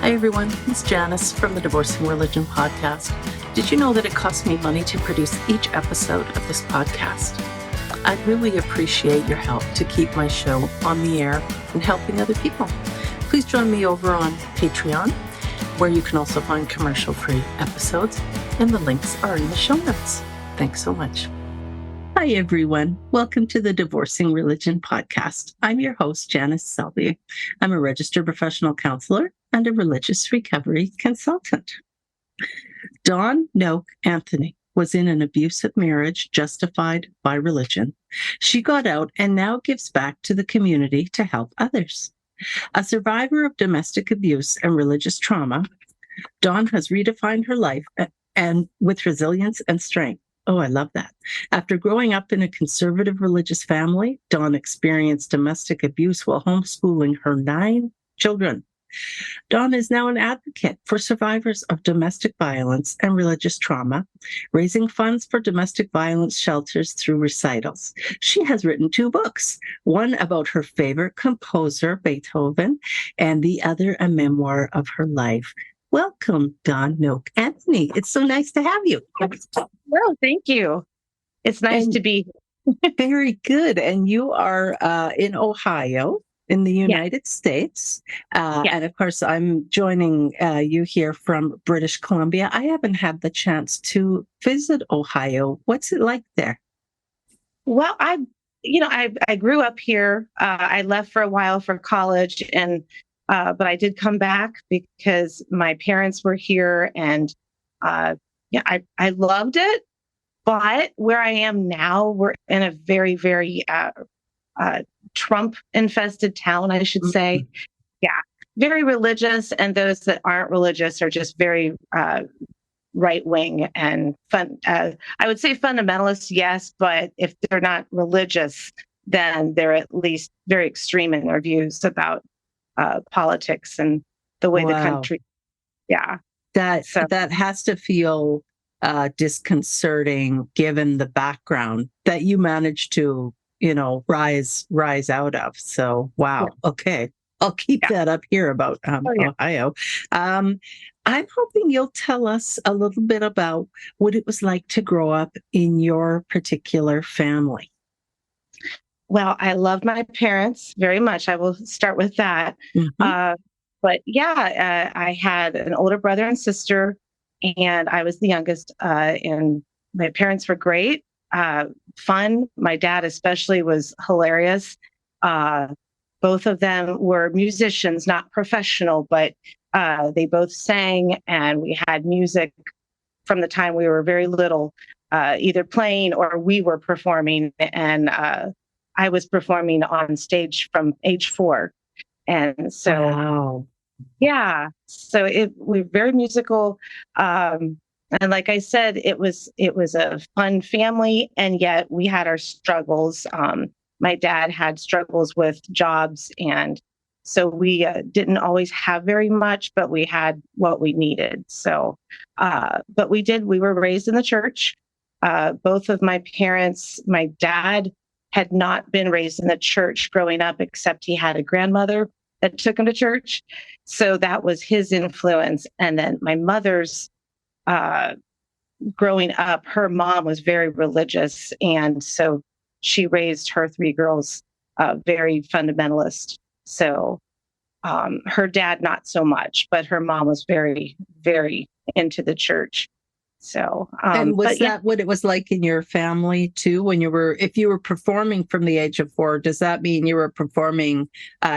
Hi everyone, it's Janice from the Divorcing Religion podcast. Did you know that it costs me money to produce each episode of this podcast? I'd really appreciate your help to keep my show on the air and helping other people. Please join me over on Patreon, where you can also find commercial-free episodes, and the links are in the show notes. Thanks so much. Hi, everyone. Welcome to the Divorcing Religion podcast. I'm your host, Janice Selby. I'm a registered professional counselor and a religious recovery consultant. Dawne Knoch Anthony was in an abusive marriage justified by religion. She got out and now gives back to the community to help others. A survivor of domestic abuse and religious trauma, Dawne has redefined her life and with resilience and strength. Oh, I love that. After growing up in a conservative religious family, Dawne experienced domestic abuse while homeschooling her 9 children. Dawne is now an advocate for survivors of domestic violence and religious trauma, raising funds for domestic violence shelters through recitals. She has written 2 books, one about her favorite composer, Beethoven, and the other a memoir of her life. Welcome, Dawne Knoch Anthony. It's so nice to have you. Well, thank you. It's nice to be here. Very good. And you are in Ohio, in the United States. And of course, I'm joining you here from British Columbia. I haven't had the chance to visit Ohio. What's it like there? Well, I grew up here. I left for a while for college, but I did come back because my parents were here, and I loved it. But where I am now, we're in a very, very Trump-infested town, I should say. Yeah, very religious, and those that aren't religious are just very right-wing and fun. I would say fundamentalists, yes, but if they're not religious, then they're at least very extreme in their views about politics and the way the country. Yeah, that has to feel disconcerting, given the background that you managed to, rise out of. So, wow. Yeah. Okay. I'll keep that up here about Ohio. I'm hoping you'll tell us a little bit about what it was like to grow up in your particular family. Well, I love my parents very much. I will start with that. Mm-hmm. But I had an older brother and sister, and I was the youngest. And my parents were great, fun. My dad especially was hilarious. Both of them were musicians, not professional, but they both sang, and we had music from the time we were very little, either playing or we were performing. And I was performing on stage from age 4. And so, wow. Yeah, so we're very musical. And like I said, it was a fun family, and yet we had our struggles. My dad had struggles with jobs, and so we didn't always have very much, but we had what we needed. So, but we were raised in the church. Both of my parents, my dad had not been raised in the church growing up, except he had a grandmother that took him to church. So that was his influence. And then my mother's growing up, her mom was very religious. And so she raised her 3 girls very fundamentalist. So her dad, not so much, but her mom was very, very into the church. So, and was that what it was like in your family too? If you were performing from the age of 4, does that mean you were performing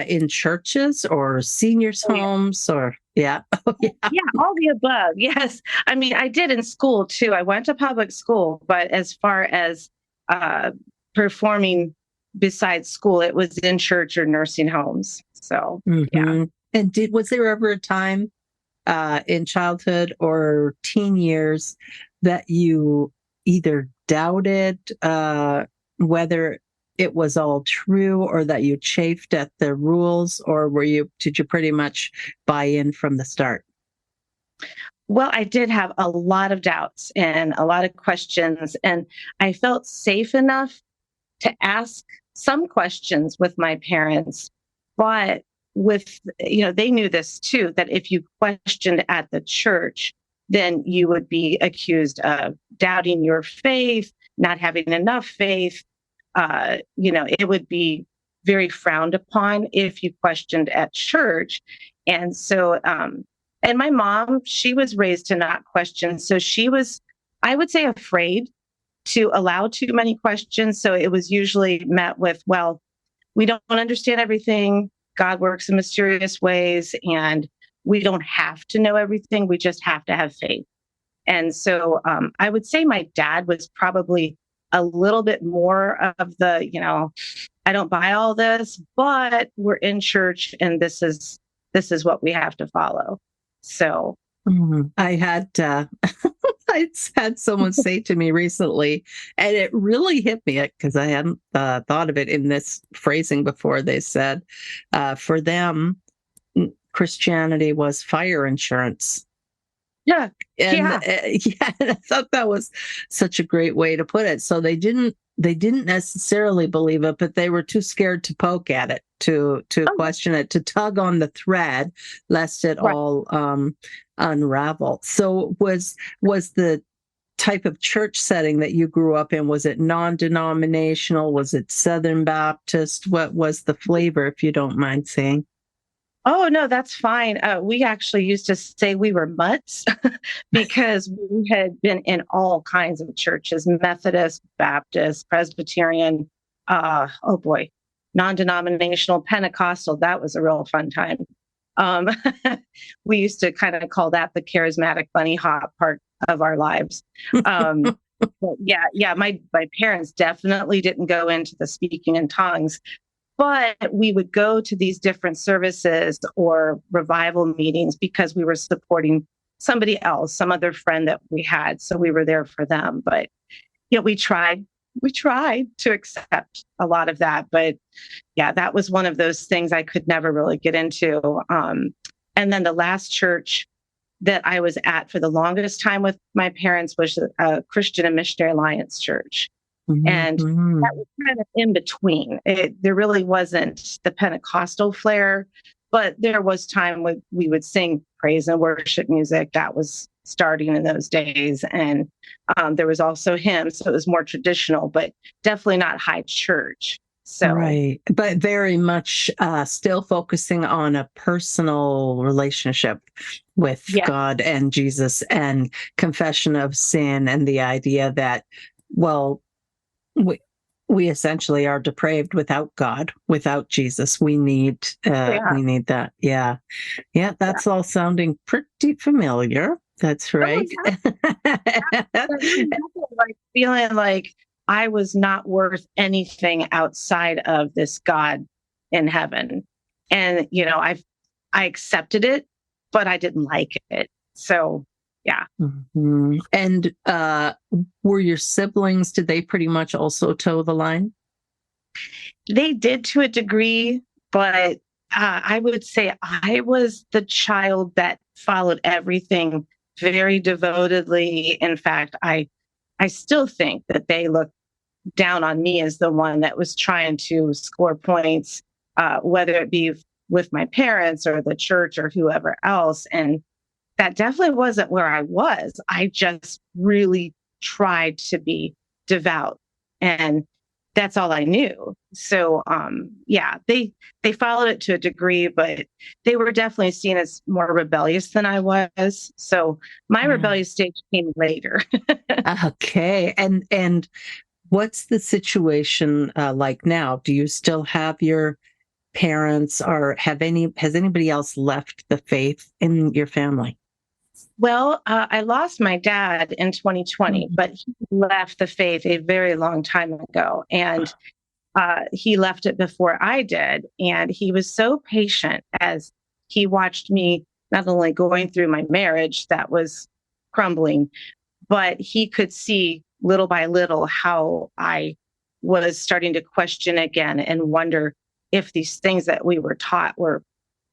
in churches or seniors' homes or? Yeah. Yeah, all the above. Yes. I mean, I did in school too. I went to public school, but as far as performing besides school, it was in church or nursing homes. So, yeah. And was there ever a time in childhood or teen years that you either doubted whether it was all true, or that you chafed at the rules, or did you pretty much buy in from the start? Well, I did have a lot of doubts and a lot of questions, and I felt safe enough to ask some questions with my parents, but they knew this too, that if you questioned at the church, then you would be accused of doubting your faith, not having enough faith. It would be very frowned upon if you questioned at church. And so, and my mom, she was raised to not question. So she was, I would say, afraid to allow too many questions. So it was usually met with, well, we don't understand everything. God works in mysterious ways, and we don't have to know everything. We just have to have faith. And so I would say my dad was probably a little bit more of the, I don't buy all this, but we're in church and this is what we have to follow. So I had I had someone say to me recently, and it really hit me because I hadn't thought of it in this phrasing before. They said, for them, Christianity was fire insurance. Yeah. And I thought that was such a great way to put it. So they didn't necessarily believe it, but they were too scared to poke at it, to question it, to tug on the thread, lest it all unravel. So was the type of church setting that you grew up in, was it non-denominational? Was it Southern Baptist? What was the flavor, if you don't mind saying? Oh, no, that's fine. We actually used to say we were mutts because we had been in all kinds of churches, Methodist, Baptist, Presbyterian, non-denominational, Pentecostal. That was a real fun time. We used to kind of call that the charismatic bunny hop part of our lives. But my parents definitely didn't go into the speaking in tongues. But we would go to these different services or revival meetings because we were supporting somebody else, some other friend that we had. So we were there for them. But, we tried to accept a lot of that. But yeah, that was one of those things I could never really get into. And then the last church that I was at for the longest time with my parents was a Christian and Missionary Alliance church. And that was kind of in between. There really wasn't the Pentecostal flair, but there was time when we would sing praise and worship music. That was starting in those days. And there was also hymns, so it was more traditional, but definitely not high church. So, right. But very much still focusing on a personal relationship with God and Jesus, and confession of sin, and the idea that, well, we essentially are depraved without God, without Jesus. We need that. Yeah. That's all sounding pretty familiar. That's right. Like feeling like I was not worth anything outside of this God in heaven, and I accepted it, but I didn't like it. So. Yeah. Mm-hmm. And were your siblings, did they pretty much also toe the line? They did to a degree, but I would say I was the child that followed everything very devotedly. In fact, I still think that they look down on me as the one that was trying to score points, whether it be with my parents or the church or whoever else. And that definitely wasn't where I was. I just really tried to be devout, and that's all I knew. So, they followed it to a degree, but they were definitely seen as more rebellious than I was. So my rebellious stage came later. Okay. And what's the situation like now? Do you still have your parents, or has anybody else left the faith in your family? Well, I lost my dad in 2020, but he left the faith a very long time ago. And he left it before I did. And he was so patient as he watched me not only going through my marriage that was crumbling, but he could see little by little how I was starting to question again and wonder if these things that we were taught were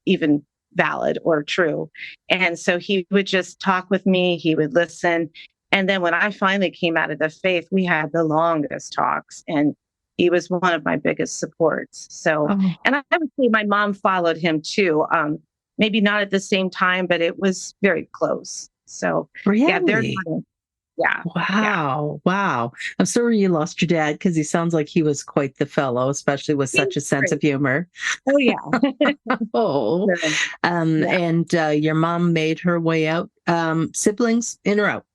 even valid or true. And so he would just talk with me, he would listen. And then when I finally came out of the faith, we had the longest talks. And he was one of my biggest supports. So, Oh, and I would say my mom followed him too. Maybe not at the same time, but it was very close. So, yeah, really? yeah, yeah. Wow. Wow. I'm sorry you lost your dad because he sounds like he was quite the fellow, especially with He's such a sense of great. humor. Oh, yeah. Oh, So, yeah. and your mom made her way out. Siblings in or out?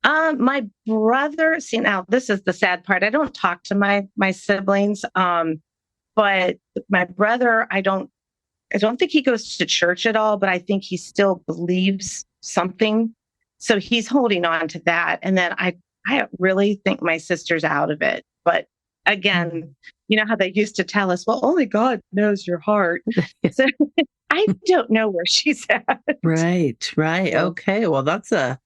My brother, see now this is the sad part. I don't talk to my siblings. But my brother, I don't think he goes to church at all, but I think he still believes something. So he's holding on to that. And then I really think my sister's out of it. But Mm. again, you know how they used to tell us, well, only God knows your heart. So I don't know where she's at. Right, right. So, Okay. Well, that's a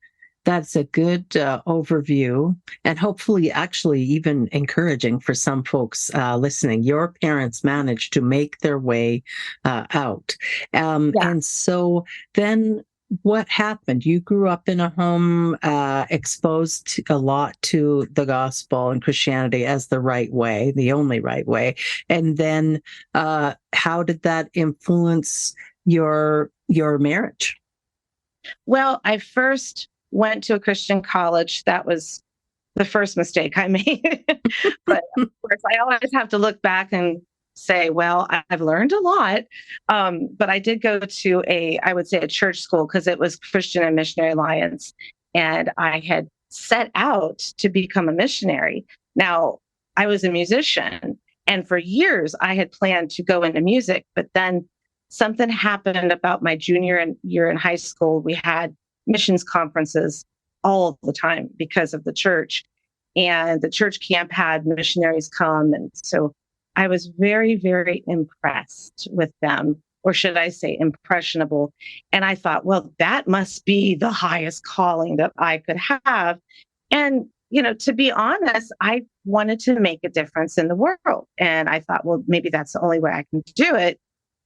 good overview, and hopefully, actually, even encouraging for some folks listening. Your parents managed to make their way out, yeah. and so then. What happened? You grew up in a home exposed a lot to the gospel and Christianity as the right way, the only right way. And then, how did that influence your marriage? Well, I first went to a Christian college. That was the first mistake I made. But of course, I always have to look back and say, well, I've learned a lot. But I did go to I would say a church school because it was Christian and Missionary Alliance. And I had set out to become a missionary. Now, I was a musician. And for years, I had planned to go into music. But then something happened about my year in high school. We had missions conferences all the time because of the church. And the church camp had missionaries come. And so I was very, very impressed with them, or should I say, impressionable. And I thought, well, that must be the highest calling that I could have. And, to be honest, I wanted to make a difference in the world. And I thought, well, maybe that's the only way I can do it.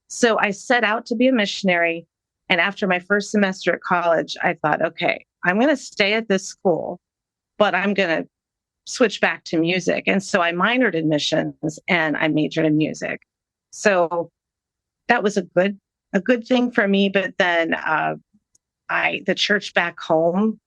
So I set out to be a missionary. And after my first semester at college, I thought, okay, I'm going to stay at this school, but I'm going to switch back to music. And so I minored in missions and I majored in music. So that was a good thing for me. But then the church back home,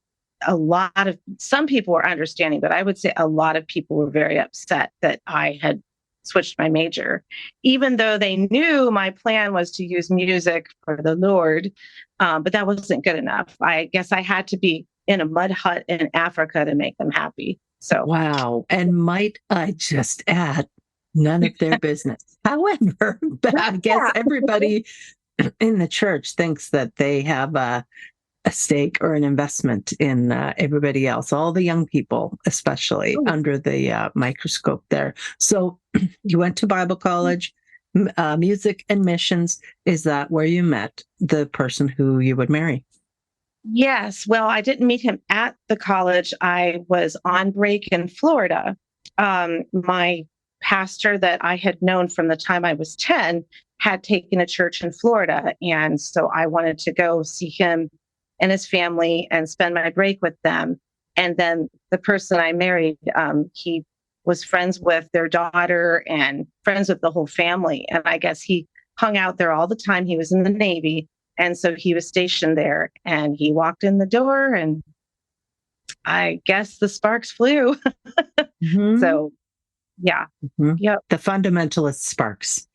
some people were understanding, but I would say a lot of people were very upset that I had switched my major, even though they knew my plan was to use music for the Lord. But that wasn't good enough. I guess I had to be in a mud hut in Africa to make them happy. So, Wow. And might I just add, none of their business. However, I guess yeah, everybody in the church thinks that they have a stake or an investment in everybody else, all the young people, especially under the microscope there. So you went to Bible college, music and missions. Is that where you met the person who you would marry? yes. Well, I didn't meet him at the college. I was on break in Florida. My pastor that I had known from the time I was 10 had taken a church in Florida. And so I wanted to go see him and his family and spend my break with them. And then the person I married, he was friends with their daughter and friends with the whole family. And I guess he hung out there all the time. He was in the Navy. And so he was stationed there and he walked in the door and I guess the sparks flew. Mm-hmm. So, yeah. Mm-hmm. Yep. The fundamentalist sparks.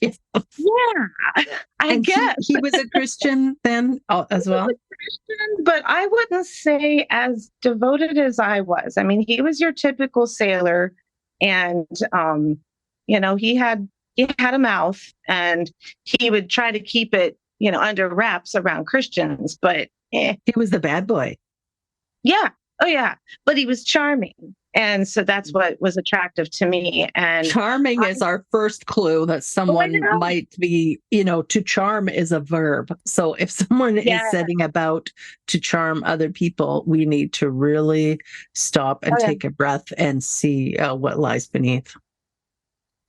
Yeah. Yeah. I And guess. he was a Christian then as well? Christian, but I wouldn't say as devoted as I was. I mean, he was your typical sailor, and he had a mouth, and he would try to keep it under wraps around Christians. But He was the bad boy. yeah, oh yeah, but he was charming, and so that's what was attractive to me. And Charming I, is our first clue that oh, I someone know. might be, to charm is a verb. So if someone is Yeah, setting about to charm other people, we need to really stop and oh yeah. take a breath and see what lies beneath.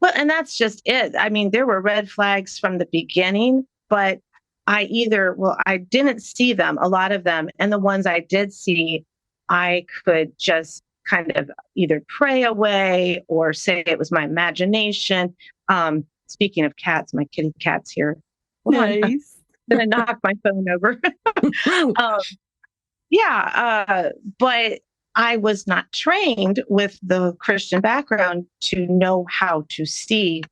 Well, and that's just it. I mean, there were red flags from the beginning, but I didn't see them, a lot of them. And the ones I did see, I could just kind of either pray away or say it was my imagination. Speaking of cats, my kitty cat's here. Hold on. I'm Nice. going to knock my phone over. um, but I was not trained with the Christian background to know how to see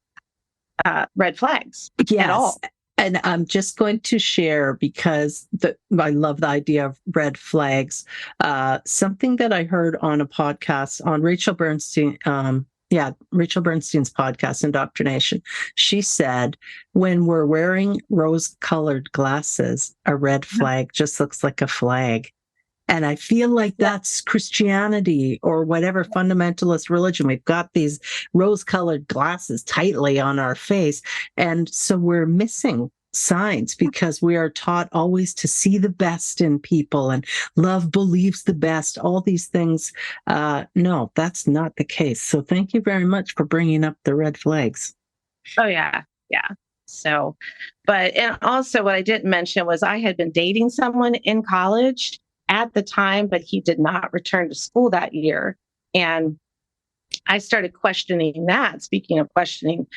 red flags at all. And I'm just going to share because I love the idea of red flags. Something that I heard on a podcast on Rachel Bernstein's podcast, Indoctrination. She said, when we're wearing rose-colored glasses, a red flag just looks like a flag. And I feel like that's Christianity or whatever fundamentalist religion. We've got these rose-colored glasses tightly on our face. And so we're missing signs because we are taught always to see the best in people and love believes the best, all these things. No, that's not the case. So thank you very much for bringing up the red flags. Oh, yeah. Yeah. So, and also what I didn't mention was I had been dating someone in college at the time, but he did not return to school that year. And I started questioning that. Speaking of questioning,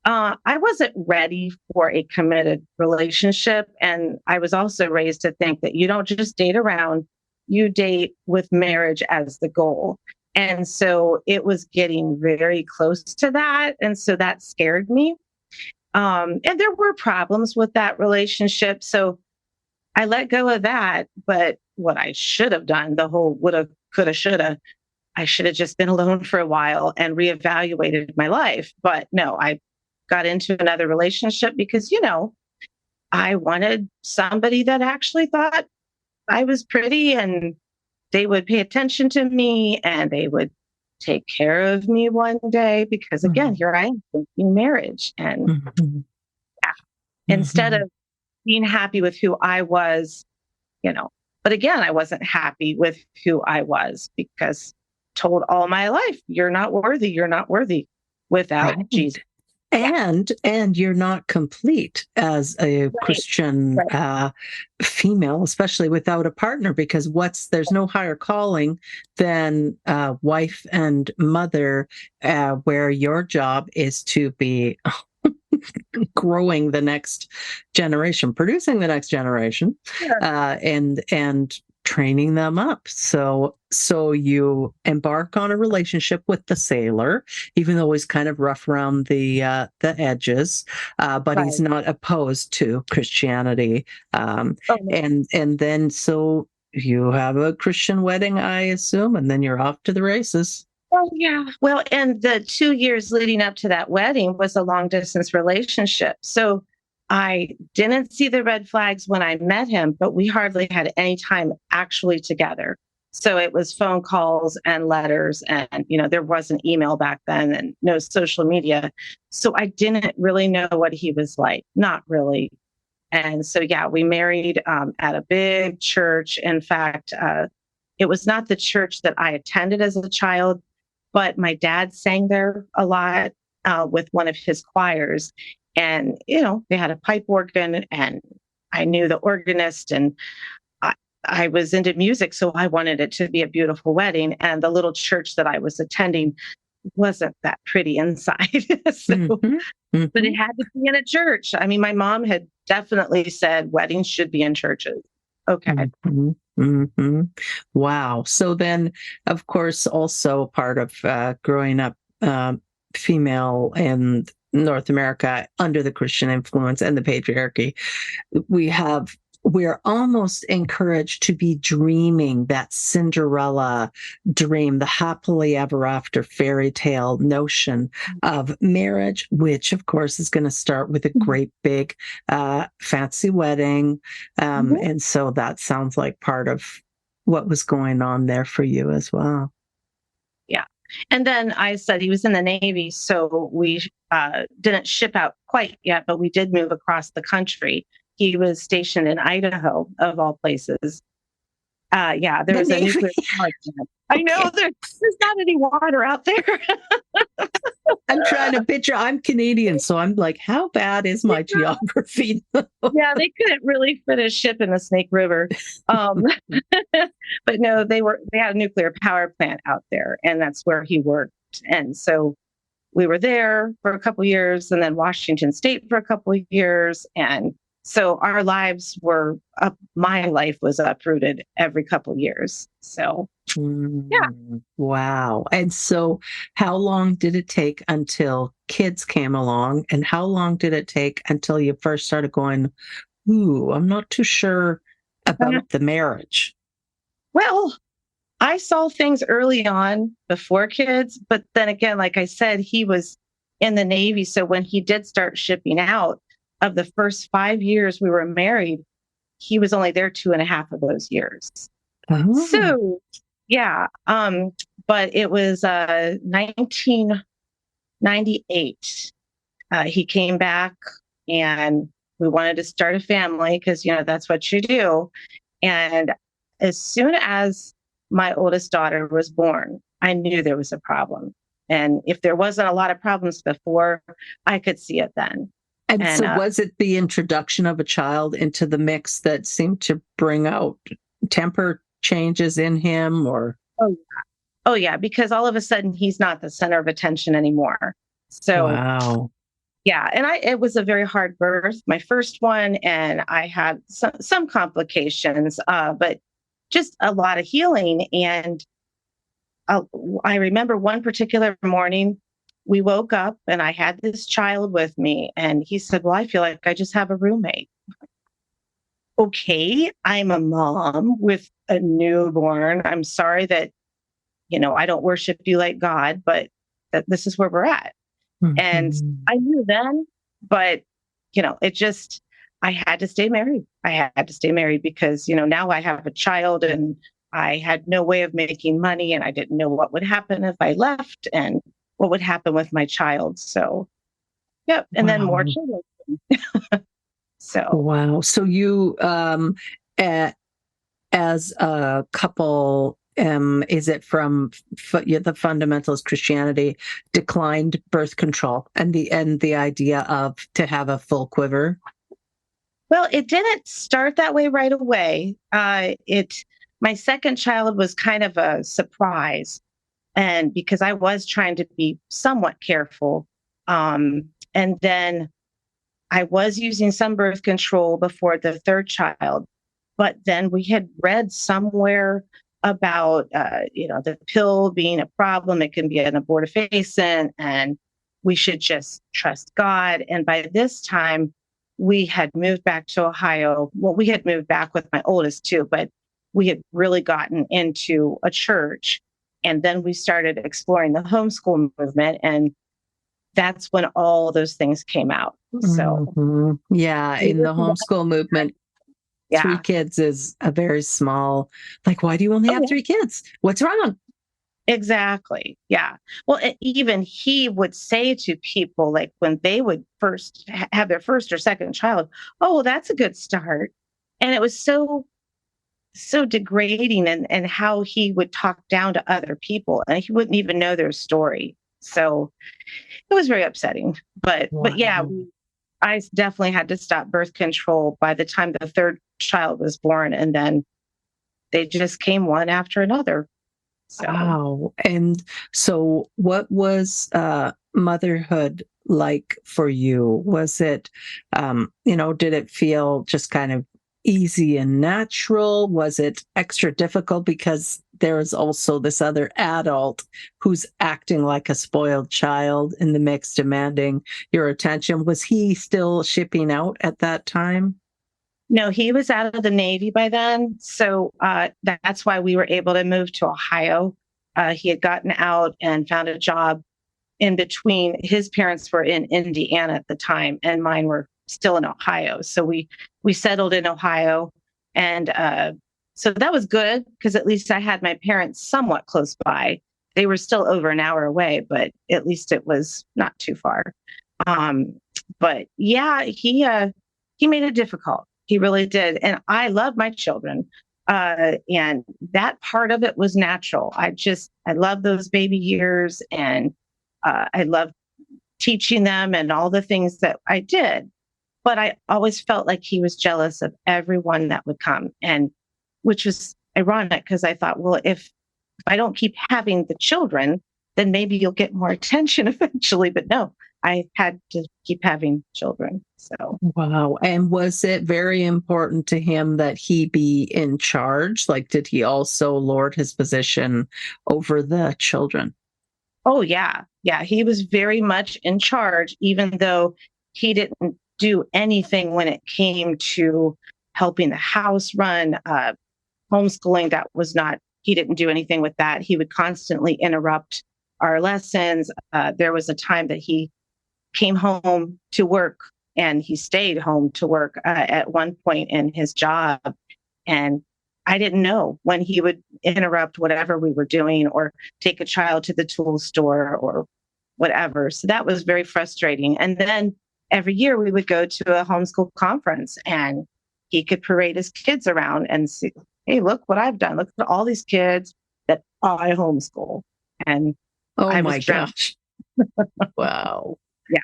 I wasn't ready for a committed relationship. And I was also raised to think that you don't just date around, you date with marriage as the goal. And so it was getting very close to that. And so that scared me. And there were problems with that relationship. So I let go of that. But what I should have done, the whole woulda, coulda, shoulda, I should have just been alone for a while and reevaluated my life. But no, I got into another relationship because, I wanted somebody that actually thought I was pretty and they would pay attention to me and they would take care of me one day. Because again, here I am thinking marriage. And instead of being happy with who I was, but again, I wasn't happy with who I was because told all my life, you're not worthy without Jesus. And you're not complete as a Christian female, especially without a partner, because there's no higher calling than wife and mother, where your job is to be growing the next generation, producing the next generation, and training them up. So you embark on a relationship with the sailor, even though he's kind of rough around the edges, but he's not opposed to Christianity. And then so you have a Christian wedding, I assume, and then you're off to the races. Oh, yeah. Well, and the 2 years leading up to that wedding was a long distance relationship. So I didn't see the red flags when I met him, but we hardly had any time actually together. So it was phone calls and letters and, there wasn't email back then and no social media. So I didn't really know what he was like. Not really. And so, we married at a big church. In fact, it was not the church that I attended as a child, but my dad sang there a lot with one of his choirs. And, they had a pipe organ and I knew the organist and I was into music. So I wanted it to be a beautiful wedding. And the little church that I was attending wasn't that pretty inside. But it had to be in a church. I mean, my mom had definitely said weddings should be in churches. Okay. Wow. So then, of course, also part of growing up female in North America under the Christian influence and the patriarchy, we're almost encouraged to be dreaming that Cinderella dream, the happily ever after fairy tale notion of marriage, which of course is going to start with a great big fancy wedding. And so that sounds like part of what was going on there for you as well. Yeah. And then I said he was in the Navy, so we didn't ship out quite yet, but we did move across the country. He was stationed in Idaho, of all places. Yeah, there The was a Navy. nuclear power plant. I know Okay. there's not any water out there. I'm trying to picture. I'm Canadian, so I'm like, how bad is my geography? Yeah, they couldn't really fit a ship in the Snake River. Um, but no, they had a nuclear power plant out there, and that's where he worked. And so we were there for a couple of years, and then Washington State for a couple of years. And so our lives were up. My life was uprooted every couple of years. So yeah. Wow. And so, how long did it take until kids came along? And how long did it take until you first started going, ooh, I'm not too sure Uh, about the marriage? well, I saw things early on before kids, but then again, like I said, he was in the Navy. So when he did start shipping out, of the first 5 years we were married, he was only there 2.5 of those years. Oh. So yeah, but it was 1998. He came back and we wanted to start a family because, that's what you do. And as soon as my oldest daughter was born, I knew there was a problem. And if there wasn't a lot of problems before, I could see it then. And And so, was it the introduction of a child into the mix that seemed to bring out temper changes in him, or? oh, oh, yeah, because all of a sudden he's not the center of attention anymore. So Wow. yeah, and it was a very hard birth, my first one, and I had some complications, but just a lot of healing. And uh, I remember one particular morning, we woke up and I had this child with me, and he said, "Well, I feel like I just have a roommate." Okay, I'm a mom with a newborn. I'm sorry that, I don't worship you like God, but that this is where we're at. And Mhm. I knew then, but it just, I had to stay married. I had to stay married because, now I have a child and I had no way of making money and I didn't know what would happen if I left and what would happen with my child. So, yeah. And then more Wow. children. So, Wow. So you, a- as a couple, is it from yeah, the fundamentalist Christianity declined birth control and the idea of to have a full quiver? well, it didn't start that way right away. My second child was kind of a surprise. And because I was trying to be somewhat careful. And then I was using some birth control before the third child, but then we had read somewhere about, the pill being a problem. It can be an abortifacient, and we should just trust God. And by this time, we had moved back to Ohio. Well, we had moved back with my oldest too, but we had really gotten into a church. And then we started exploring the homeschool movement. And that's when all those things came out. So, Yeah, in the homeschool movement, three yeah. kids is a very small, like, why do you only Oh, have yeah. three kids? What's wrong? Exactly. Yeah. Well, even he would say to people, like when they would first have their first or second child, "Oh, well, that's a good start." And it was so degrading, and how he would talk down to other people and he wouldn't even know their story. So it was very upsetting. But yeah, Wow. I definitely had to stop birth control by the time the third child was born, and then they just came one after another. So Wow. And so what was motherhood like for you? Was it, did it feel just kind of easy and natural? Was it extra difficult because there is also this other adult who's acting like a spoiled child in the mix, demanding your attention? Was he still shipping out at that time? no, he was out of the Navy by then. So that's why we were able to move to Ohio. He had gotten out and found a job in between. His parents were in Indiana at the time, and mine were still in Ohio. So we settled in Ohio, and so that was good because at least I had my parents somewhat close by. They were still over an hour away, but at least it was not too far. Um, but yeah, he made it difficult. He really did, and I love my children. And that part of it was natural. I love those baby years, and I love teaching them and all the things that I did. But I always felt like he was jealous of everyone that would come, and which was ironic because I thought, well, if I don't keep having the children, then maybe you'll get more attention eventually. But no, I had to keep having children. So, Wow. And was it very important to him that he be in charge? Like, did he also lord his position over the children? oh, yeah. Yeah. He was very much in charge, even though he didn't do anything when it came to helping the house run, homeschooling. That was not, he didn't do anything with that. He would constantly interrupt our lessons. There was a time that he came home to work, and he stayed home to work at one point in his job. And I didn't know when he would interrupt whatever we were doing or take a child to the tool store or whatever. So that was very frustrating. And then every year we would go to a homeschool conference, and he could parade his kids around and see, hey, look what I've done. Look at all these kids that I homeschool. And Oh I my was drowned. gosh. Wow. Yeah.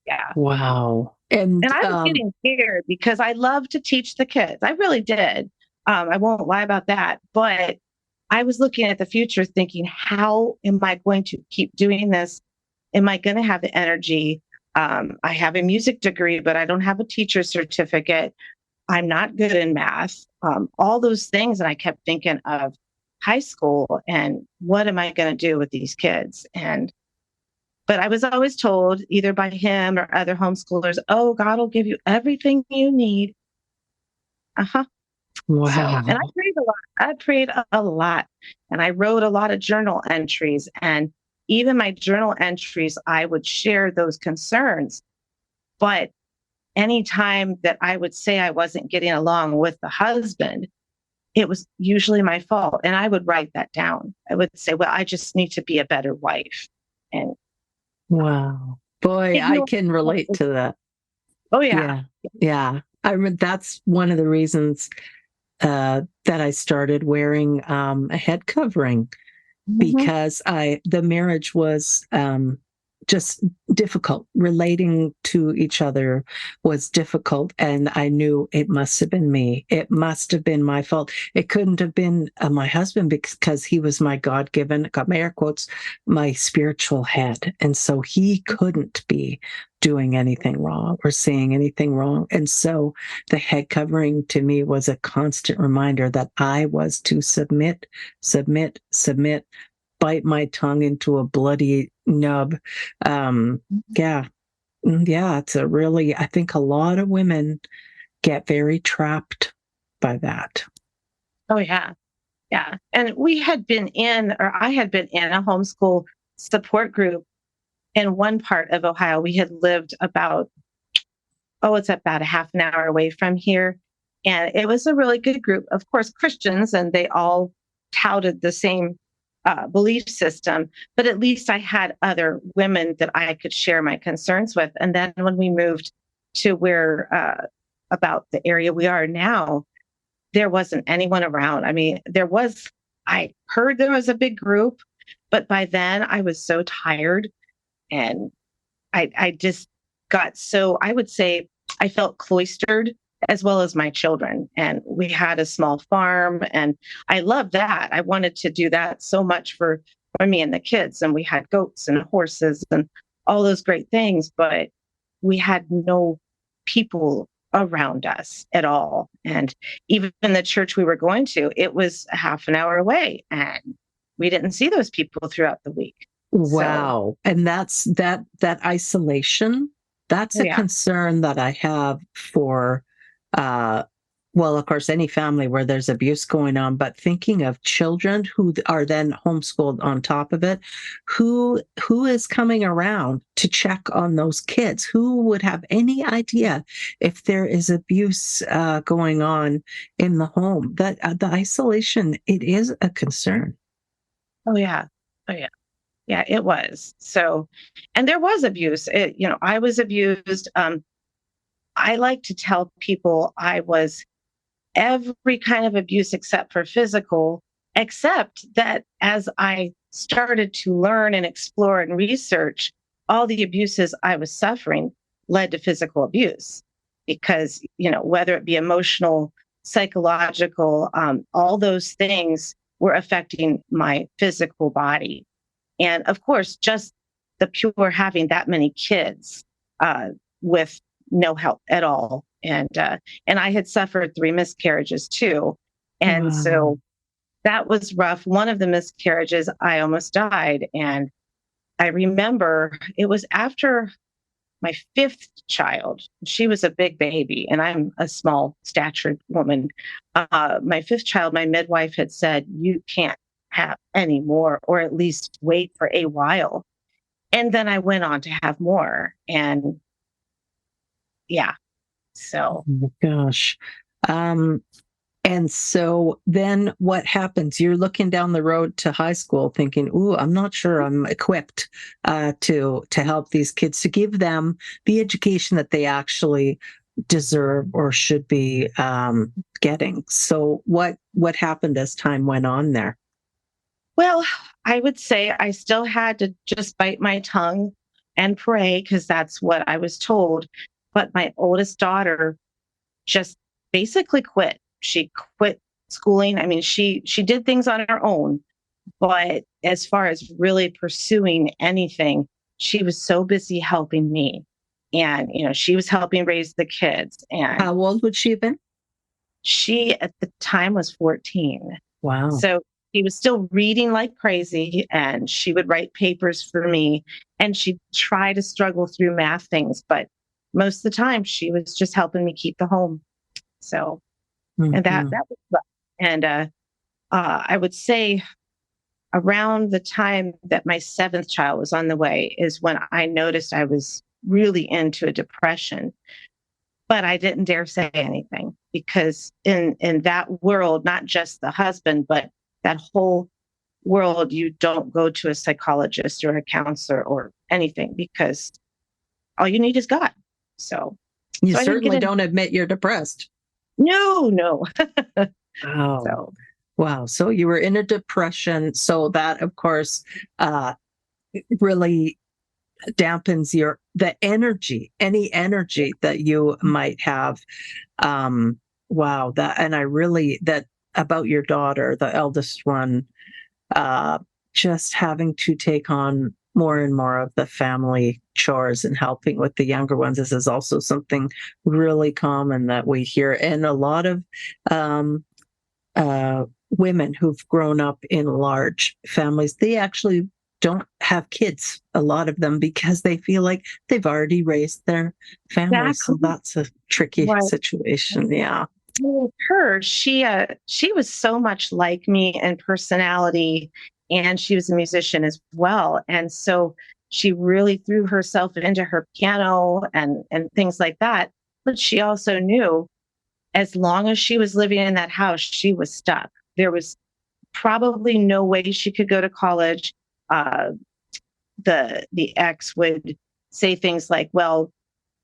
Yeah. Wow. And And I was getting scared because I love to teach the kids. I really did. I won't lie about that. But I was looking at the future thinking, how am I going to keep doing this? Am I going to have the energy? I have a music degree, but I don't have a teacher's certificate. I'm not good in math. All those things. And I kept thinking of high school and what am I going to do with these kids? But I was always told, either by him or other homeschoolers, oh, God will give you everything you need. Uh-huh. wow. So, and I prayed a lot. I prayed a lot. And I wrote a lot of journal entries. And even my journal entries, I would share those concerns. But anytime that I would say I wasn't getting along with the husband, it was usually my fault. And I would write that down. I would say, well, I just need to be a better wife. And Wow. Boy, I can relate to that. oh, yeah. Yeah. I mean, that's one of the reasons that I started wearing a head covering, because the marriage was just difficult. Relating to each other was difficult. And I knew it must have been me. It must have been my fault. It couldn't have been my husband, because he was my God-given, got my air quotes, my spiritual head. And so he couldn't be doing anything wrong or saying anything wrong. And so the head covering to me was a constant reminder that I was to submit, bite my tongue into a bloody nub. Yeah. It's a really, I think a lot of women get very trapped by that. Oh, yeah. Yeah. And I had been in a homeschool support group in one part of Ohio. We had lived it's about a half an hour away from here. And it was a really good group, of course, Christians, and they all touted the same belief system, but at least I had other women that I could share my concerns with. And then when we moved to about the area we are now, there wasn't anyone around. I mean, I heard there was a big group, but by then I was so tired, and I just got I would say I felt cloistered, as well as my children. And we had a small farm, and I loved that. I wanted to do that so much for me and the kids. And we had goats and horses and all those great things, but we had no people around us at all. And even in the church we were going to, it was a half an hour away, and we didn't see those people throughout the week. Wow. And that's that isolation. That's a concern that I have for of course, any family where there's abuse going on, but thinking of children who are then homeschooled on top of it, who is coming around to check on those kids? Who would have any idea if there is abuse going on in the home? That the isolation, it is a concern. Oh, yeah. Oh, yeah. Yeah, it was. So, and there was abuse. I was abused. I like to tell people I was every kind of abuse except for physical, except that as I started to learn and explore and research, all the abuses I was suffering led to physical abuse because, whether it be emotional, psychological, all those things were affecting my physical body. And of course, just the pure having that many kids with no help at all. And I had suffered 3 miscarriages too. And Wow. so that was rough. One of the miscarriages, I almost died. And I remember it was after my 5th child. She was a big baby, and I'm a small statured woman. My 5th child, my midwife had said, "You can't have any more, or at least wait for a while." And then I went on to have more. And yeah, Oh so. my gosh. Um, and so then what happens? You're looking down the road to high school thinking, ooh, I'm not sure I'm equipped to help these kids, to give them the education that they actually deserve or should be getting. So what happened as time went on there? Well, I would say I still had to just bite my tongue and pray because that's what I was told. But my oldest daughter just basically quit. She quit schooling. I mean, she did things on her own, but as far as really pursuing anything, she was so busy helping me. And, she was helping raise the kids. And How old would she have been? she at the time was 14. Wow. So he was still reading like crazy, and she would write papers for me, and she'd try to struggle through math things, but most of the time she was just helping me keep the home. So, and that Mhm. that was rough. And I would say around the time that my 7th child was on the way is when I noticed I was really into a depression. But I didn't dare say anything because in that world, not just the husband, but that whole world, you don't go to a psychologist or a counselor or anything because all you need is God. So, You so I didn't get certainly in. don't admit you're depressed. No, no. Oh, So wow. So you were in a depression. So that, of course, uh, really dampens any energy that you might have. Um, wow. And that about your daughter, the eldest one, uh, just having to take on more and more of the family chores and helping with the younger ones. This is also something really common that we hear. And a lot of, um, women who've grown up in large families, they actually don't have kids, a lot of them, because they feel like they've already raised their families. So exactly that's a tricky what situation. Yeah. with her, she was so much like me in personality, and she was a musician as well. And so she really threw herself into her piano and things like that. But she also knew as long as she was living in that house, she was stuck. There was probably no way she could go to college. Uh, the ex would say things like, "Well,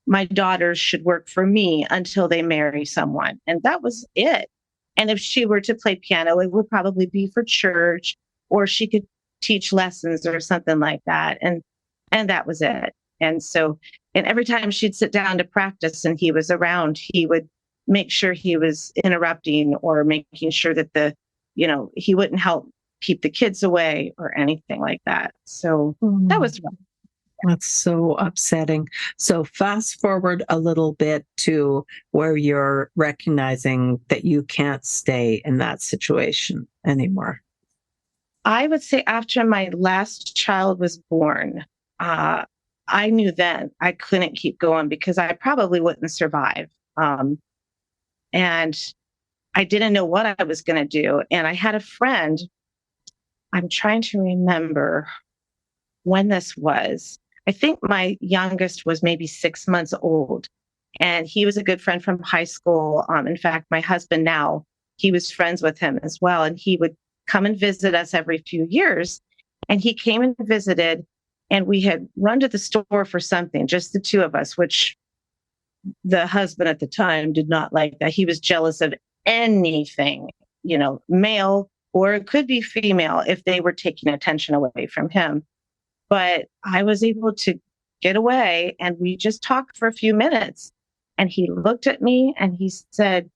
my daughters should work for me until they marry someone," and that was it. And if she were to play piano, it would probably be for church, or she could teach lessons or something like that. And that was it. And so, and every time she'd sit down to practice and he was around, he would make sure he was interrupting or making sure that he wouldn't help keep the kids away or anything like that. So that Mm. was rough. That's so upsetting. So fast forward a little bit to where you're recognizing that you can't stay in that situation anymore. I would say after my last child was born, uh, I knew then I couldn't keep going because I probably wouldn't survive. And I didn't know what I was going to do. And I had a friend, I'm trying to remember when this was. I think my youngest was maybe 6 months old. And he was a good friend from high school. In fact, my husband now, he was friends with him as well. And he would come and visit us every few years. And he came and visited, and we had run to the store for something, just the 2 of us, which the husband at the time did not like that. He was jealous of anything, male, or it could be female if they were taking attention away from him. But I was able to get away and we just talked for a few minutes. And he looked at me and he said,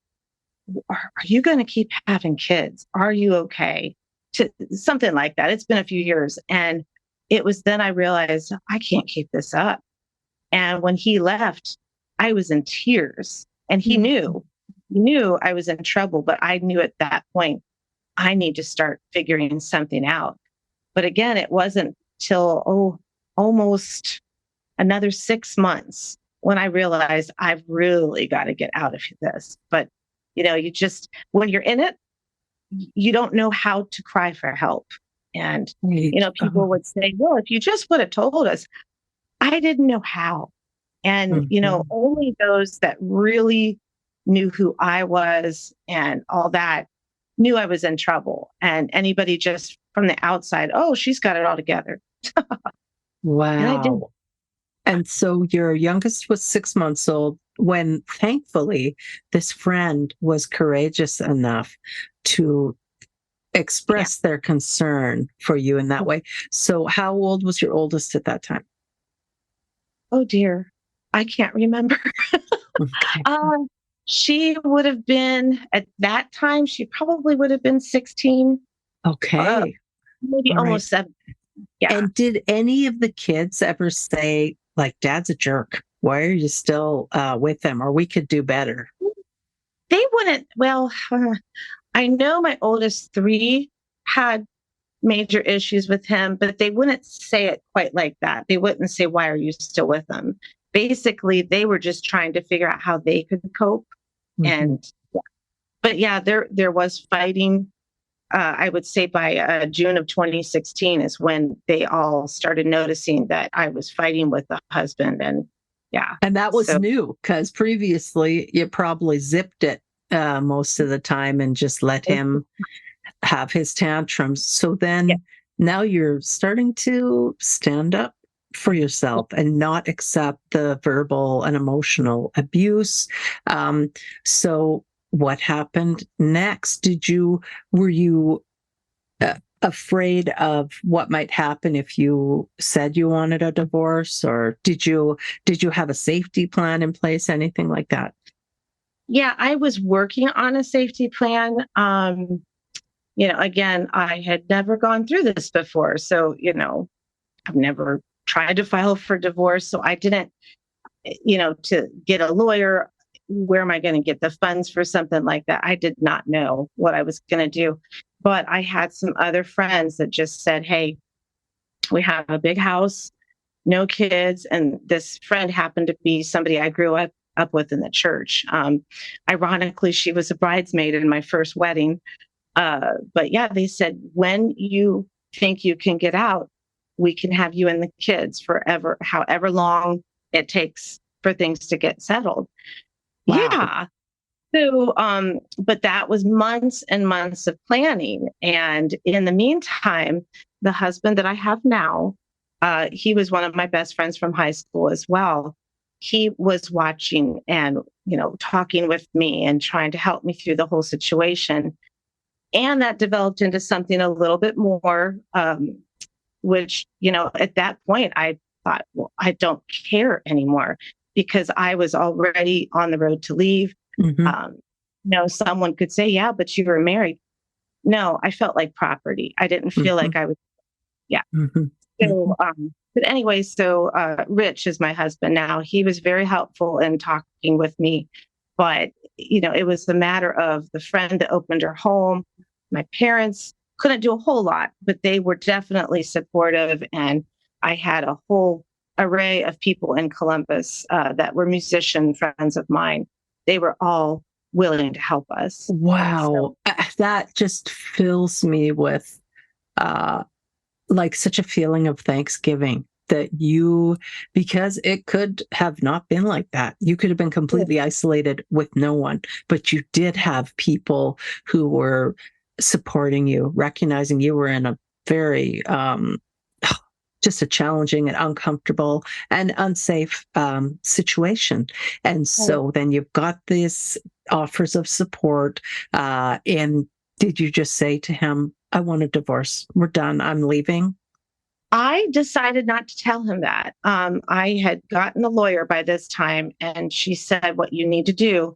are you going to keep having kids? Are you okay? Something like that. It's been a few years. And it was then I realized I can't keep this up. And when he left, I was in tears and he knew I was in trouble, but I knew at that point, I need to start figuring something out. But again, it wasn't till, almost another 6 months when I realized I've really got to get out of this. But, when you're in it, you don't know how to cry for help. And, people would say, well, if you just would have told us, I didn't know how. And, only those that really knew who I was and all that knew I was in trouble. And anybody just from the outside, oh, she's got it all together. Wow. And I did. And so your youngest was 6 months old when thankfully this friend was courageous enough to express their concern for you in that way. So how old was your oldest at that time? Oh dear. I can't remember. Okay. She would have been at that time, she probably would have been 16. Okay. Maybe All almost right. 7. Yeah. And did any of the kids ever say, like, Dad's a jerk? Why are you still with him? Or we could do better? They wouldn't. Well, I know my oldest 3 had major issues with him, but they wouldn't say it quite like that. They wouldn't say, why are you still with him? Basically, they were just trying to figure out how they could cope. And, but yeah, there was fighting. I would say by June of 2016 is when they all started noticing that I was fighting with the husband. And and that was new because previously you probably zipped it most of the time and just let him have his tantrums. So then now you're starting to stand up for yourself and not accept the verbal and emotional abuse. So what happened next? Were you afraid of what might happen if you said you wanted a divorce, or did you have a safety plan in place, anything like that? Yeah, I was working on a safety plan. Again, I had never gone through this before. So, I've never tried to file for divorce. So I didn't, to get a lawyer, where am I going to get the funds for something like that? I did not know what I was going to do. But I had some other friends that just said, hey, we have a big house, no kids. And this friend happened to be somebody I grew up with in the church. Ironically, she was a bridesmaid in my first wedding. But yeah, they said, when you think you can get out, we can have you and the kids forever, however long it takes for things to get settled. Wow. Yeah. So, but that was months and months of planning. And in the meantime, the husband that I have now, he was one of my best friends from high school as well. He was watching and, talking with me and trying to help me through the whole situation. And that developed into something a little bit more, which, at that point, I thought, well, I don't care anymore because I was already on the road to leave. Someone could say, yeah, but you were married. No, I felt like property. I didn't feel like I was. Yeah. So, but anyway, so Rich is my husband now. He was very helpful in talking with me, but it was the matter of the friend that opened her home. My parents couldn't do a whole lot, but they were definitely supportive. And I had a whole array of people in Columbus that were musician friends of mine. They were all willing to help us. Wow. That just fills me with like such a feeling of thanksgiving that because it could have not been like that. You could have been completely isolated with no one, but you did have people who were supporting you, recognizing you were in a very, just a challenging and uncomfortable and unsafe situation. And so then you've got this offers of support. And did you just say to him, I want a divorce. We're done. I'm leaving? I decided not to tell him that. I had gotten a lawyer by this time, and she said, what you need to do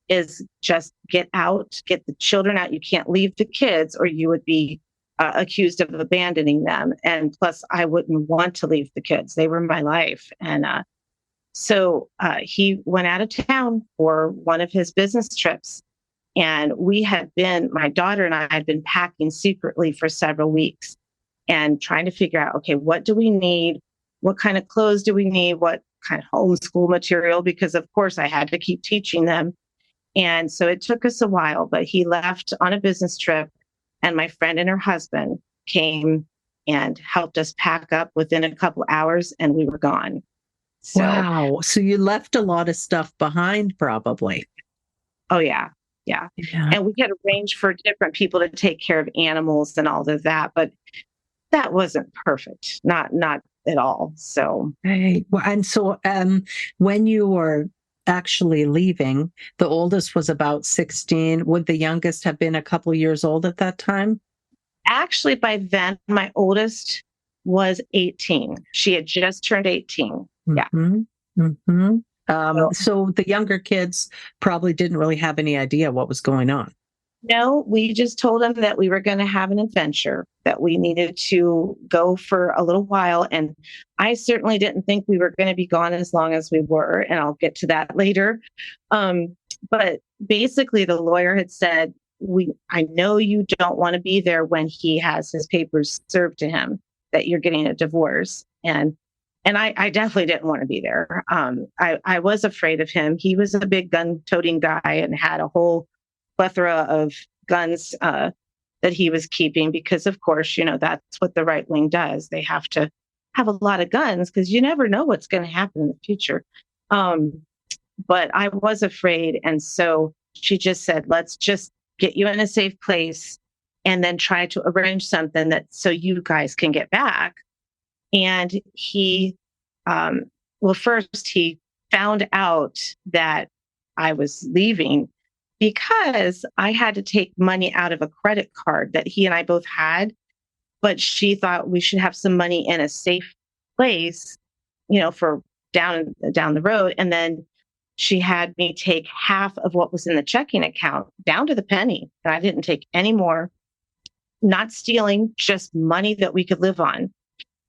is just get out, get the children out. You can't leave the kids, or you would be accused of abandoning them. And plus, I wouldn't want to leave the kids. They were my life. And so he went out of town for one of his business trips. And my daughter and I had been packing secretly for several weeks and trying to figure out, okay, what do we need? What kind of clothes do we need? What kind of homeschool material? Because of course I had to keep teaching them. And so it took us a while, but he left on a business trip, and my friend and her husband came and helped us pack up within a couple hours, and we were gone. So, wow. So you left a lot of stuff behind, probably. oh yeah. Yeah. And we had arranged for different people to take care of animals and all of that, but that wasn't perfect. Not at all. So, right. Well, and so when you were actually leaving, the oldest was about 16. Would the youngest have been a couple years old at that time? actually, by then, my oldest was 18. She had just turned 18. Yeah. Mm-hmm. Mm-hmm. So the younger kids probably didn't really have any idea what was going on. No, we just told them that we were going to have an adventure, that we needed to go for a little while. And I certainly didn't think we were going to be gone as long as we were. And I'll get to that later. But basically, the lawyer had said, I know you don't want to be there when he has his papers served to him that you're getting a divorce. And I definitely didn't want to be there. I was afraid of him. He was a big gun-toting guy and had a whole plethora of guns that he was keeping because, of course, that's what the right wing does. They have to have a lot of guns because you never know what's going to happen in the future. But I was afraid. And so she just said, let's just get you in a safe place and then try to arrange something so you guys can get back. And he, first he found out that I was leaving because I had to take money out of a credit card that he and I both had, but she thought we should have some money in a safe place, for down the road. And then she had me take half of what was in the checking account down to the penny. And I didn't take any more, not stealing, just money that we could live on.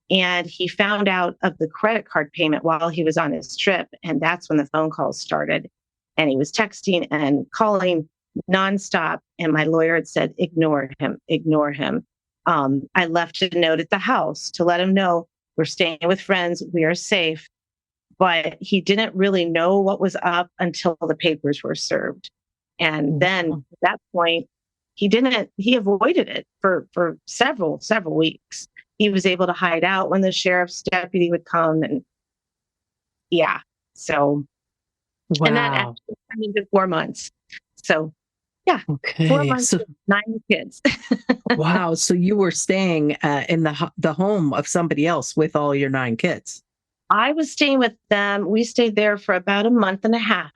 And he found out of the credit card payment while he was on his trip. And that's when the phone calls started. And he was texting and calling nonstop. And my lawyer had said, ignore him, ignore him. I left a note at the house to let him know we're staying with friends, we are safe. But he didn't really know what was up until the papers were served. And then at that point, he avoided it for several weeks. He was able to hide out when the sheriff's deputy would come. And yeah, so. Wow. And that actually turned into 4 months. So, yeah. Okay. 4 months, so, 9 kids. wow. So you were staying in the home of somebody else with all your 9 kids. I was staying with them. We stayed there for about a month and a half.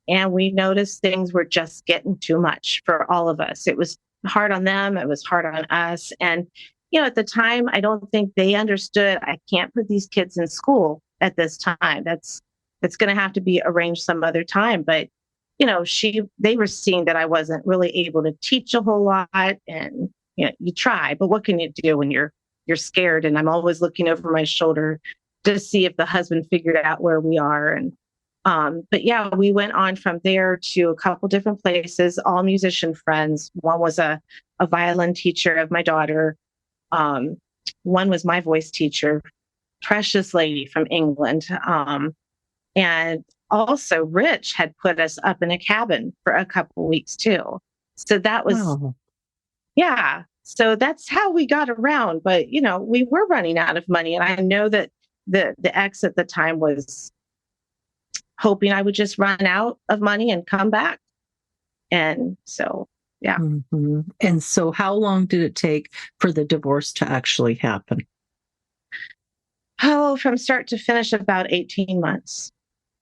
And we noticed things were just getting too much for all of us. It was hard on them. It was hard on us. And, at the time, I don't think they understood I can't put these kids in school at this time. That's going to have to be arranged some other time. But, they were seeing that I wasn't really able to teach a whole lot. And, you try, but what can you do when you're scared? And I'm always looking over my shoulder to see if the husband figured out where we are. And, but yeah, we went on from there to a couple different places, all musician friends. One was a violin teacher of my daughter. One was my voice teacher, precious lady from England. And also Rich had put us up in a cabin for a couple of weeks too. So that was, yeah. So that's how we got around. But, we were running out of money. And I know that the ex at the time was hoping I would just run out of money and come back. And so, yeah. Mm-hmm. And so how long did it take for the divorce to actually happen? Oh, from start to finish, about 18 months.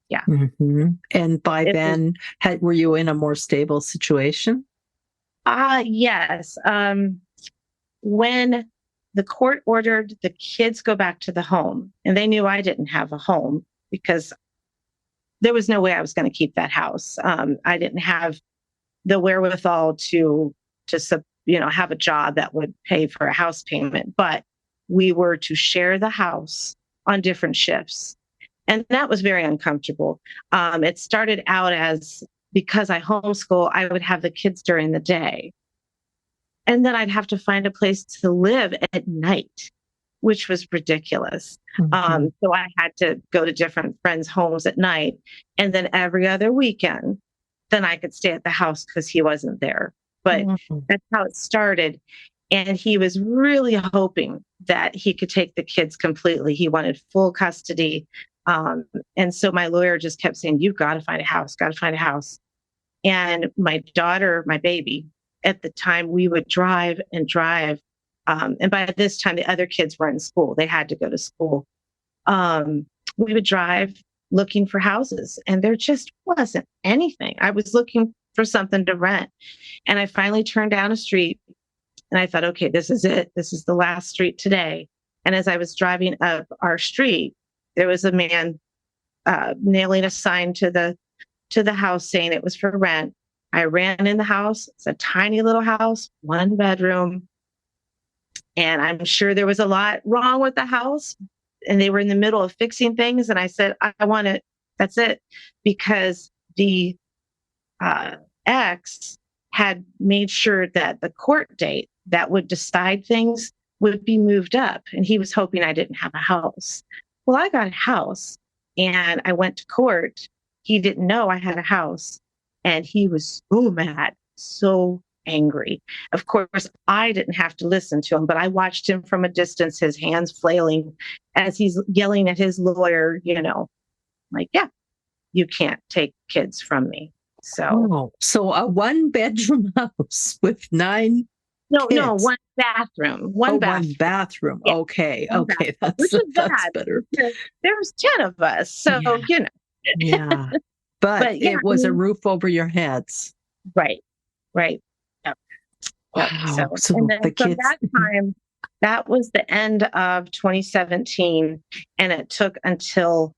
Yeah. Mm-hmm. And by It then, were you in a more stable situation? Yes. When the court ordered the kids go back to the home, and they knew I didn't have a home because there was no way I was going to keep that house. I didn't have the wherewithal to have a job that would pay for a house payment, but we were to share the house on different shifts. And that was very uncomfortable. It started out as, because I homeschool, I would have the kids during the day. And then I'd have to find a place to live at night, which was ridiculous. Mm-hmm. So I had to go to different friends' homes at night. And then every other weekend, then I could stay at the house because he wasn't there. But Mm-hmm. that's how it started. And he was really hoping that he could take the kids completely. He wanted full custody. And so my lawyer just kept saying, you've got to find a house, got to find a house. And my daughter, my baby, at the time, we would drive and drive. And by this time, the other kids were in school. They had to go to school. We would drive looking for houses, and there just wasn't anything. I was looking for something to rent. And I finally turned down a street, and I thought, okay, this is it. This is the last street today. And as I was driving up our street, there was a man nailing a sign to the house saying it was for rent. I ran in the house. It's a tiny little house, 1 bedroom. And I'm sure there was a lot wrong with the house. And they were in the middle of fixing things. And I said, I want it. That's it. Because the ex had made sure that the court date that would decide things would be moved up. And he was hoping I didn't have a house. Well, I got a house and I went to court. He didn't know I had a house. And he was so mad, so angry. Of course, I didn't have to listen to him, but I watched him from a distance, his hands flailing as he's yelling at his lawyer, like, yeah, you can't take kids from me. So a 1-bedroom house with 9 no, kids. 1 bathroom, one bathroom. 1 bathroom. Yeah. Okay. One Okay. bathroom, which is That's bad. better. There's 10 of us. So, Yeah. Yeah. But yeah, it was a roof over your heads. Right. Yep. Yep. Wow. So and then the from kids. that time, that was the end of 2017. And it took until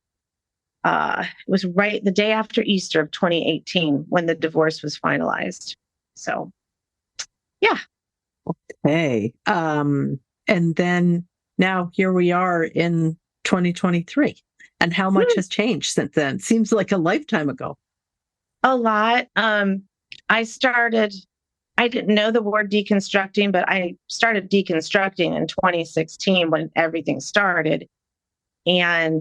it was right the day after Easter of 2018 when the divorce was finalized. So, yeah. Okay. And then now here we are in 2023. And how much has changed since then? Seems like a lifetime ago. A lot. I didn't know the word deconstructing, but I started deconstructing in 2016 when everything started. And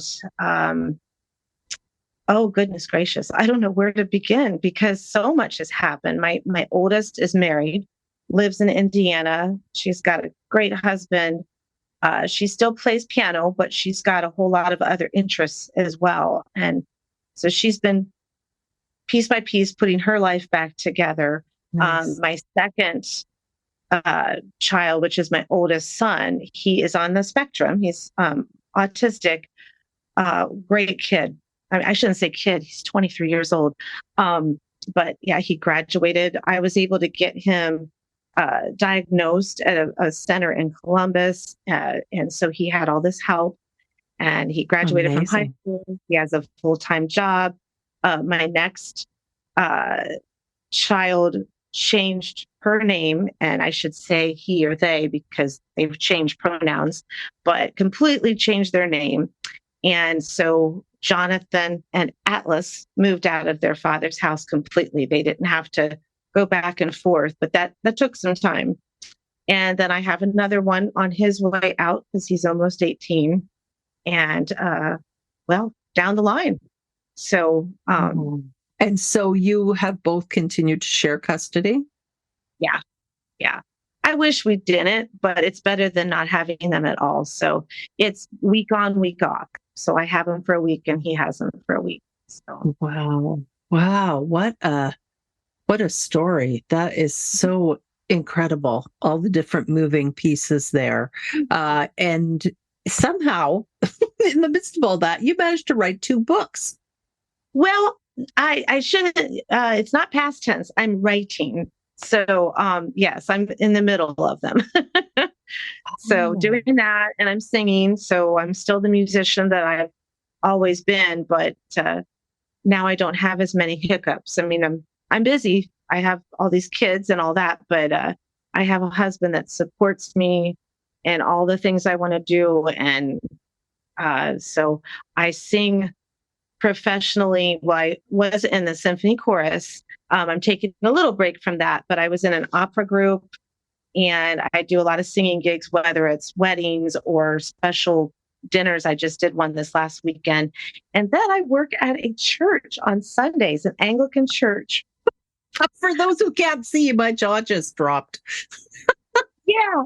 oh, goodness gracious, I don't know where to begin because so much has happened. My oldest is married, lives in Indiana. She's got a great husband. She still plays piano, but she's got a whole lot of other interests as well. And so she's been piece by piece putting her life back together. Nice. My second child, which is my oldest son, he is on the spectrum. He's autistic, great kid. I shouldn't say kid, he's 23 years old. But yeah, he graduated. I was able to get him diagnosed at a center in Columbus. And so he had all this help and he graduated from high school. He has a full-time job. My next child changed her name, and I should say he or they because they've changed pronouns, but completely changed their name. And so Jonathan and Atlas moved out of their father's house completely. They didn't have to go back and forth, but that took some time. And then I have another one on his way out because he's almost 18. And down the line. So and so you have both continued to share custody? Yeah. I wish we didn't, but it's better than not having them at all. So it's week on, week off. So I have him for a week and he has him for a week. So wow. What a story. That is so incredible. All the different moving pieces there. And somehow in the midst of all that, you managed to write 2 books. Well, I shouldn't, it's not past tense. I'm writing. So, yes, I'm in the middle of them. So Oh. doing that, and I'm singing. So I'm still the musician that I've always been, but now I don't have as many hiccups. I mean, I'm busy. I have all these kids and all that, but I have a husband that supports me and all the things I want to do. And so I sing professionally. Well, I was in the symphony chorus. I'm taking a little break from that, but I was in an opera group and I do a lot of singing gigs, whether it's weddings or special dinners. I just did one this last weekend. And then I work at a church on Sundays, an Anglican church. For those who can't see, my jaw just dropped. Yeah.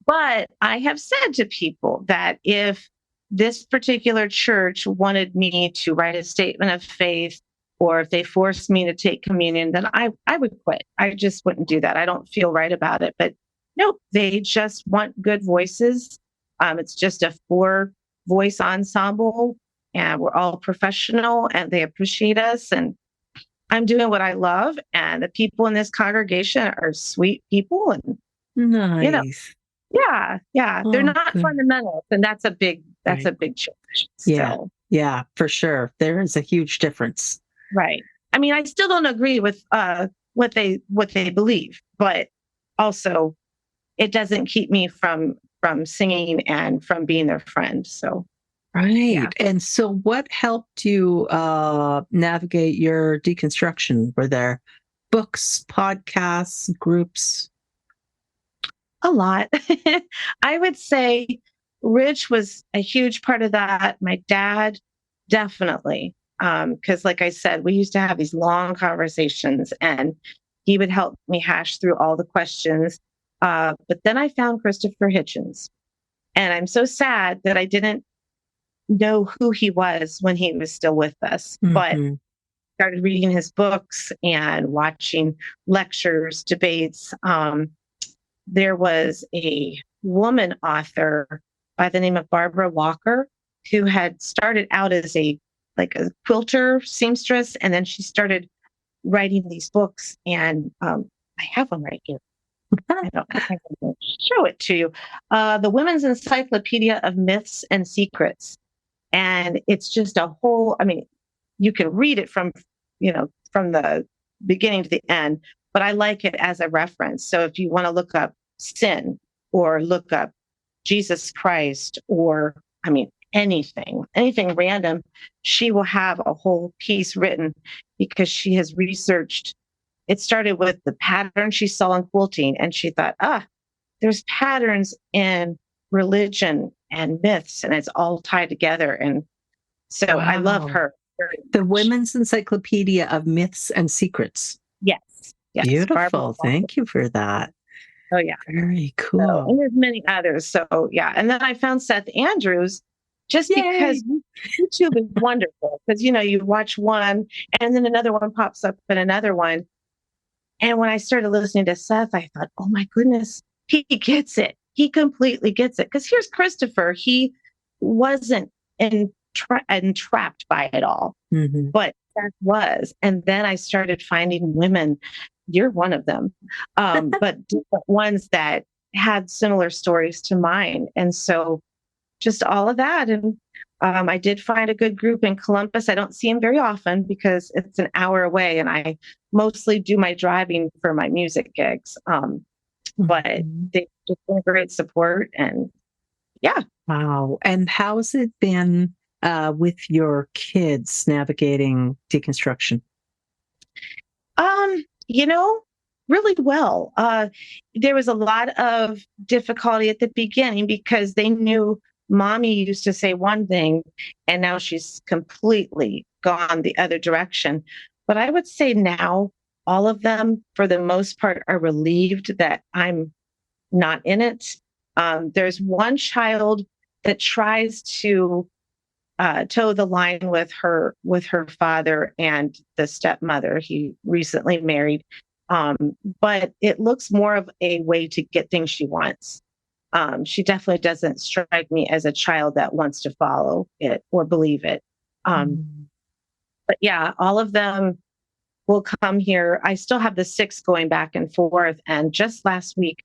But I have said to people that if this particular church wanted me to write a statement of faith, or if they forced me to take communion, then I would quit. I just wouldn't do that. I don't feel right about it. But nope, they just want good voices. It's just a 4 voice ensemble, and we're all professional, and they appreciate us. And I'm doing what I love, and the people in this congregation are sweet people, and you know, Nice. yeah, they're Oh, not good. fundamental, and that's Right. a big change. Yeah. So, Yeah, for sure. There is a huge difference. right. I mean, I still don't agree with what they believe, but also it doesn't keep me from singing and from being their friend. So, yeah. Right. And so what helped you navigate your deconstruction? Were there books, podcasts, groups? A lot. I would say Rich was a huge part of that. My dad, definitely. Because, like I said, we used to have these long conversations and he would help me hash through all the questions. But then I found Christopher Hitchens. And I'm so sad that I didn't know who he was when he was still with us, but Hmm. started reading his books and watching lectures, debates. There was a woman author by the name of Barbara Walker who had started out as a quilter seamstress, and then she started writing these books. And I have them right here. I don't know if I can show it to you. The Women's Encyclopedia of Myths and Secrets, and it's just a whole. I mean, you can read it from the beginning to the end, but I like it as a reference. So if you want to look up sin or look up Jesus Christ, or I mean anything random, she will have a whole piece written because she has researched. It started with the pattern she saw in quilting, and she thought, there's patterns in religion and myths, and it's all tied together. And so I love Wow. her very The much. Women's Encyclopedia of Myths and Secrets. Yes, Barbara Beautiful. Walker. Thank you for that. Oh yeah. Very So, and cool. there's many others. So yeah, and then I found Seth Andrews just Yay. because YouTube is wonderful, because you watch one and then another one pops up and another one. And when I started listening to Seth, I thought, oh my goodness, he gets it. He completely gets it. Because here's Christopher. He wasn't entrapped by it all, Hmm. but Seth was. And then I started finding women. You're one of them, but different ones that had similar stories to mine. And so just all of that. And I did find a good group in Columbus. I don't see them very often because it's an hour away, and I mostly do my driving for my music gigs. But Mhm. they just been great support, and yeah. Wow. And how's it been with your kids navigating deconstruction? Um, you know, really well. There was a lot of difficulty at the beginning because they knew mommy used to say one thing and now she's completely gone the other direction. But I would say now all of them, for the most part, are relieved that I'm not in it. There's one child that tries to toe the line with her father and the stepmother. He recently married, um, but it looks more of a way to get things she wants. She definitely doesn't strike me as a child that wants to follow it or believe it. Um, but yeah, all of them will come here. I still have the six going back and forth. And just last week,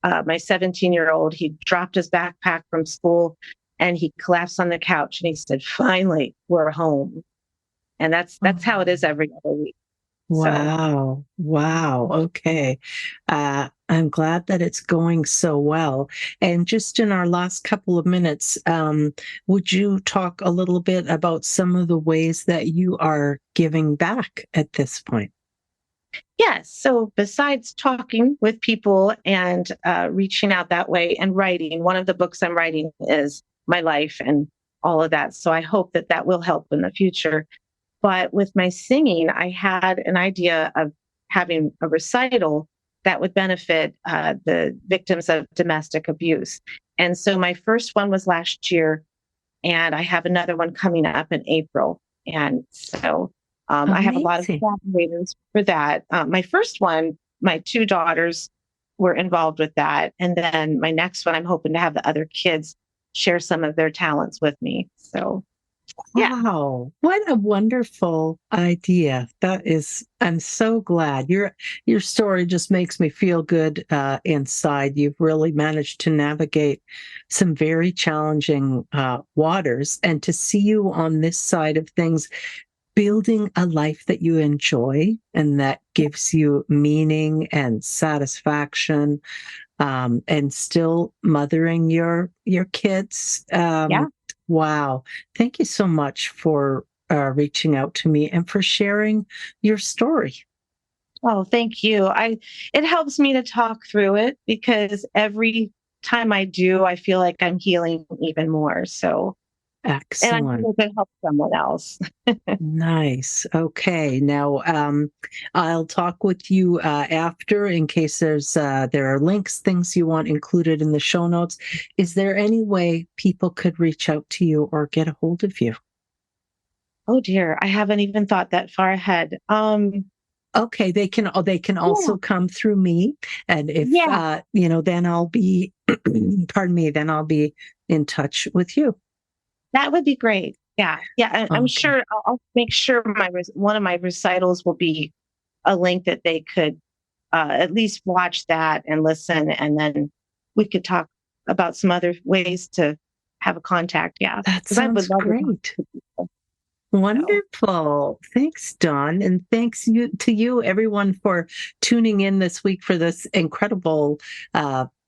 my 17-year-old, he dropped his backpack from school and he collapsed on the couch and he said, "Finally, we're home." And that's how it is every other week. So Wow. Wow. Okay. I'm glad that it's going so well. And just in our last couple of minutes, would you talk a little bit about some of the ways that you are giving back at this point? yes. So besides talking with people and reaching out that way and writing, one of the books I'm writing is my life and all of that. So I hope that that will help in the future. But with my singing, I had an idea of having a recital that would benefit the victims of domestic abuse. And so my first one was last year, and I have another one coming up in April. And so I have a lot of Amazing. collaborators for that. My first one, my two daughters were involved with that. And then my next one, I'm hoping to have the other kids share some of their talents with me. So, yeah. Wow, what a wonderful idea. I'm so glad. Your story just makes me feel good inside. You've really managed to navigate some very challenging waters, and to see you on this side of things, building a life that you enjoy and that gives you meaning and satisfaction, and still mothering your kids. Yeah. Wow. Thank you so much for reaching out to me and for sharing your story. Oh, thank you. It helps me to talk through it because every time I do, I feel like I'm healing even more. So, and I Excellent. feel it help someone else. Nice. Okay. Now, I'll talk with you after in case there are links, things you want included in the show notes. Is there any way people could reach out to you or get a hold of you? Oh dear, I haven't even thought that far ahead. Okay, they can Yeah, also come through me, and if yeah, then I'll be, pardon me, then I'll be in touch with you. that would be great. Yeah, yeah, and I'm Okay, sure I'll make sure one of my recitals will be a link that they could at least watch that and listen, and then we could talk about some other ways to have a contact. Yeah, that because I would sounds love to talk great. to people. So, Wonderful. Thanks, Dawn, and thanks to you, everyone, for tuning in this week for this incredible,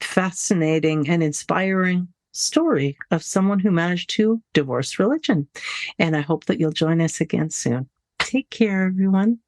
fascinating, and inspiring story of someone who managed to divorce religion. And I hope that you'll join us again soon. Take care, everyone.